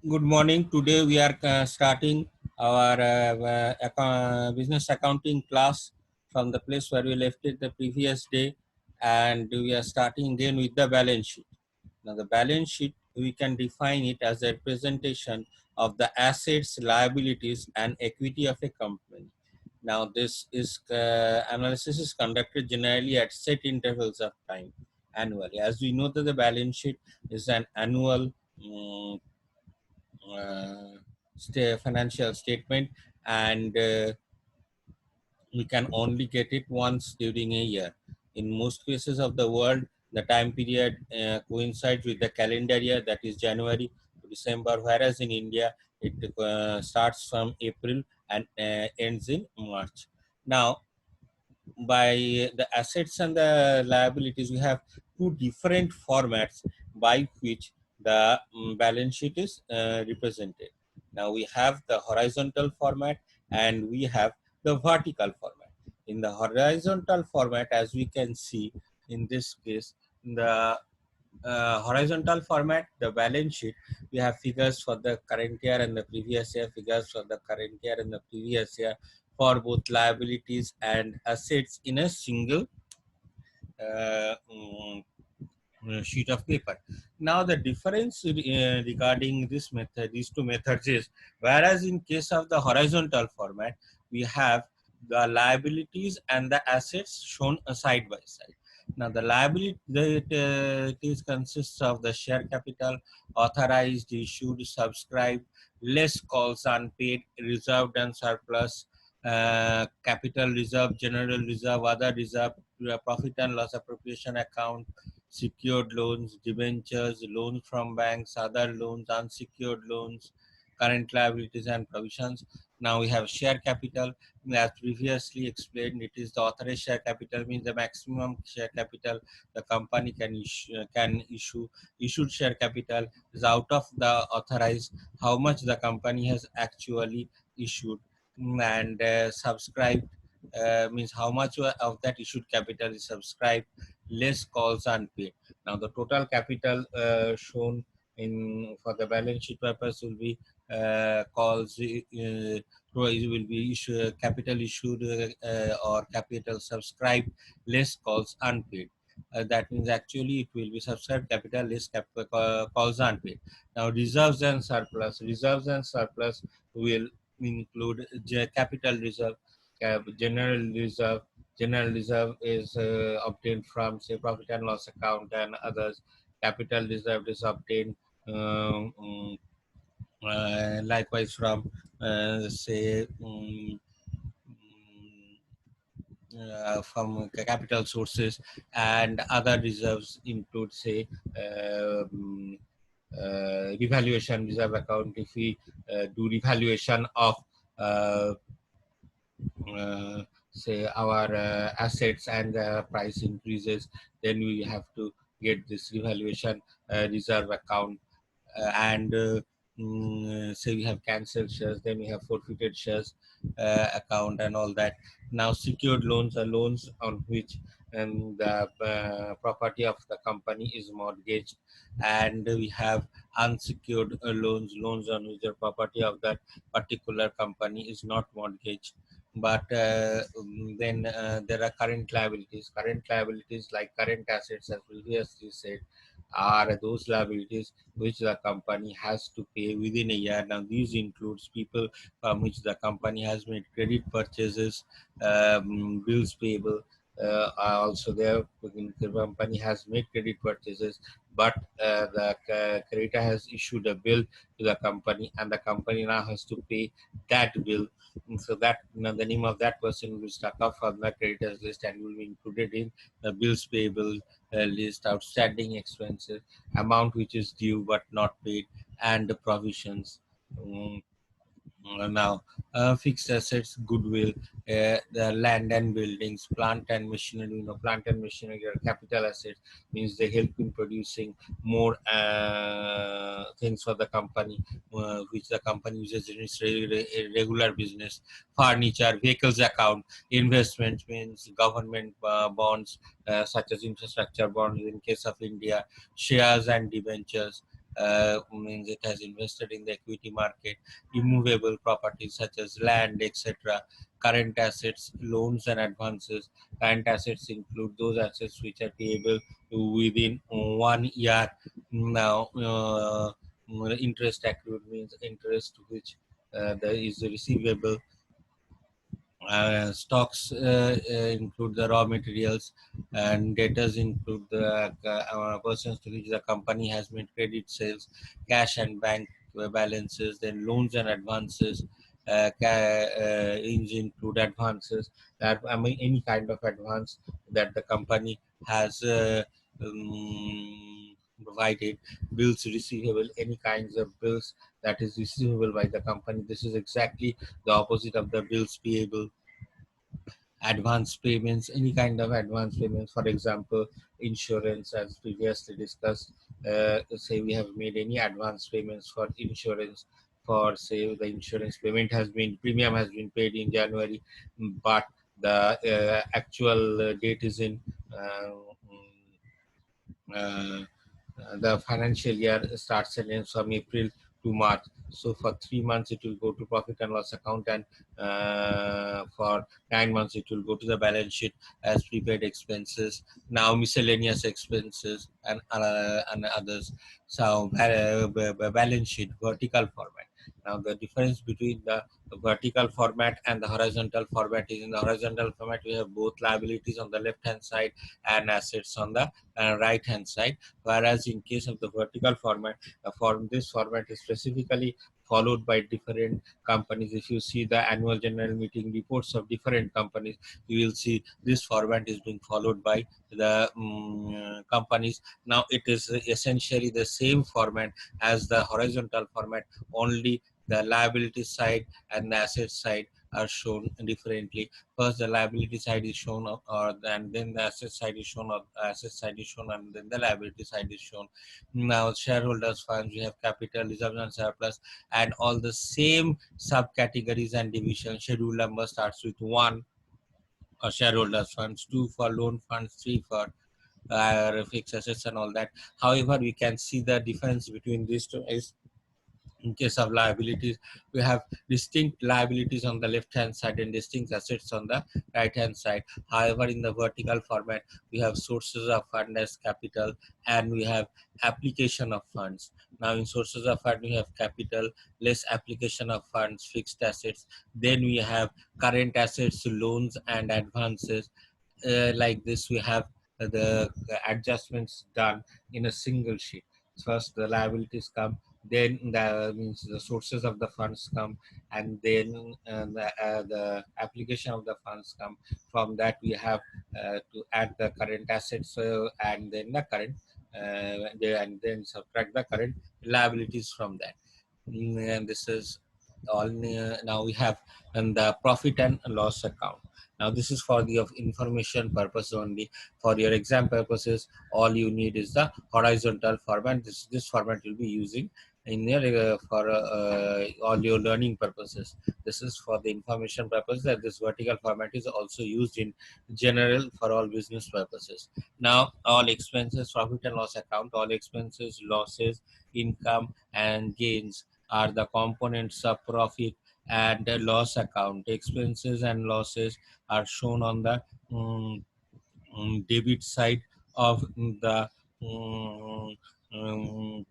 Good morning. Today we are starting our business accounting class from the place where we left it the previous day, and we are starting again with the balance sheet. Now, the balance sheet, we can define it as a representation of the assets, liabilities, and equity of a company. Now, this is analysis is conducted generally at set intervals of time annually. As we know that the balance sheet is an annual um, financial statement, and we can only get it once during a year. In most cases of the world, the time period coincides with the calendar year, that is January to December, whereas in India it starts from April and ends in March. Now, by the assets and the liabilities, we have two different formats by which the balance sheet is represented. Now we have the horizontal format and we have the vertical format. In the horizontal format, as we can see in this case, in the horizontal format, the balance sheet, we have figures for the current year and the previous year, figures for the current year and the previous year for both liabilities and assets in a single uh, mm, sheet of paper. Now the difference regarding this method, these two methods is, whereas in case of the horizontal format, we have the liabilities and the assets shown side by side. Now the liability it is consists of the share capital, authorized, issued, subscribed, less calls unpaid, reserved and surplus, capital reserve, general reserve, other reserve, profit and loss appropriation account, secured loans, debentures, loans from banks, other loans, unsecured loans, current liabilities and provisions. Now we have share capital. As previously explained, it is the authorized share capital, means the maximum share capital the company can issue. Issued share capital is out of the authorized how much the company has actually issued. And subscribed means how much of that issued capital is subscribed, less calls unpaid. Now the total capital shown in for the balance sheet purpose will be calls will be capital issued or capital subscribed, less calls unpaid. That means actually it will be subscribed capital less calls unpaid. Now reserves and surplus will include capital reserve, general reserve. General reserve is obtained from, say, profit and loss account and others. Capital reserve is obtained likewise from, say, from capital sources, and other reserves include, say, revaluation reserve account. If we do revaluation of uh, say our assets and the price increases, then we have to get this revaluation reserve account. And say we have cancelled shares, then we have forfeited shares account and all that. Now secured loans are loans on which the property of the company is mortgaged, and we have unsecured loans on which the property of that particular company is not mortgaged. But then there are current liabilities. Current liabilities, like current assets, as previously said, are those liabilities which the company has to pay within a year. Now these includes people from which the company has made credit purchases, bills payable are also there. The company has made credit purchases, but the creditor has issued a bill to the company, and the company now has to pay that bill. And so that, the name of that person will be struck off from the creditors list and will be included in the bills payable list, outstanding expenses, amount which is due but not paid, and the provisions. Um, Now, fixed assets, goodwill, the land and buildings, plant and machinery. Plant and machinery are capital assets, means they help in producing more things for the company, which the company uses in its regular business. Furniture, vehicles account, investment means government bonds, such as infrastructure bonds in case of India, shares and debentures. means it has invested in the equity market. Immovable properties such as land, etc. Current assets, loans and advances. Current assets include those assets which are payable within 1 year. Now, interest accrued means interest which there is receivable. Stocks include the raw materials, and debtors include the persons to which the company has made credit sales, cash and bank balances, then loans and advances. Include advances, that I mean any kind of advance that the company has provided. Bills receivable, any kinds of bills that is receivable by the company. This is exactly the opposite of the bills payable. Advance payments, any kind of advance payments, for example insurance, as previously discussed. Say we have made any advance payments for insurance, for say the insurance payment has been, premium has been paid in January, but the actual date is in uh, uh, the financial year starts and ends from April to March. So for 3 months it will go to profit and loss account, and for 9 months it will go to the balance sheet as prepaid expenses. Now miscellaneous expenses and others. So balance sheet vertical format. Now the difference between the vertical format and the horizontal format is, in the horizontal format we have both liabilities on the left hand side and assets on the right hand side, whereas in case of the vertical format, this format is specifically followed by different companies. If you see the annual general meeting reports of different companies, you will see this format is being followed by the companies. Now it is essentially the same format as the horizontal format, only the liability side and the asset side are shown differently. First the liability side is shown, or then the asset side is shown, or asset side is shown, and then the liability side is shown. Now shareholders funds, we have capital, reserves and surplus, and all the same subcategories and divisions. Schedule number starts with 1 or shareholders funds, 2 for loan funds, 3 for fixed assets and all that. However, we can see the difference between these two is, in case of liabilities, we have distinct liabilities on the left hand side and distinct assets on the right hand side. However, in the vertical format, we have sources of fund as capital, and we have application of funds. Now in sources of fund we have capital, less application of funds, fixed assets. Then we have current assets, loans and advances. Like this we have the adjustments done in a single sheet. First the liabilities come, then the means the sources of the funds come, and then the application of the funds come. From that we have to add the current assets, and then the current and then subtract the current liabilities from that. And this is all. Now we have and the profit and loss account. Now this is for the of information purpose only. For your exam purposes, all you need is the horizontal format. This format you'll be using in your for all your learning purposes. This is for the information purpose, that this vertical format is also used in general for all business purposes. Now all expenses, profit and loss account, all expenses, losses, income and gains are the components of profit and loss account. Expenses and losses are shown on the debit side of the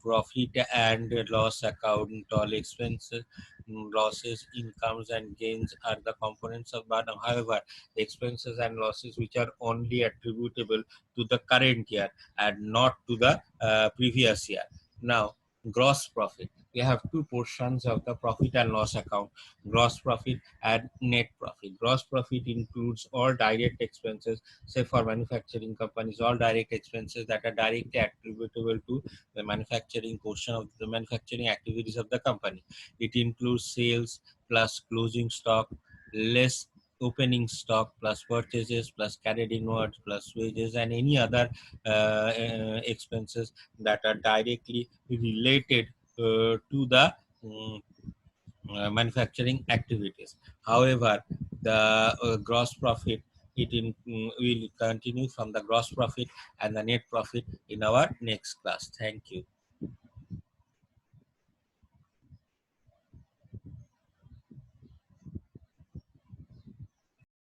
profit and loss account. All expenses, losses, incomes and gains are the components of bottom. However, expenses and losses which are only attributable to the current year and not to the previous year. Now gross profit, we have two portions of the profit and loss account: gross profit and net profit. Gross profit includes all direct expenses. Say for manufacturing companies, all direct expenses that are directly attributable to the manufacturing portion of the manufacturing activities of the company. It includes sales plus closing stock, less opening stock, plus purchases, plus carried inwards, plus wages, and any other expenses that are directly related to the manufacturing activities. However, the gross profit, will continue from the gross profit and the net profit in our next class. Thank you.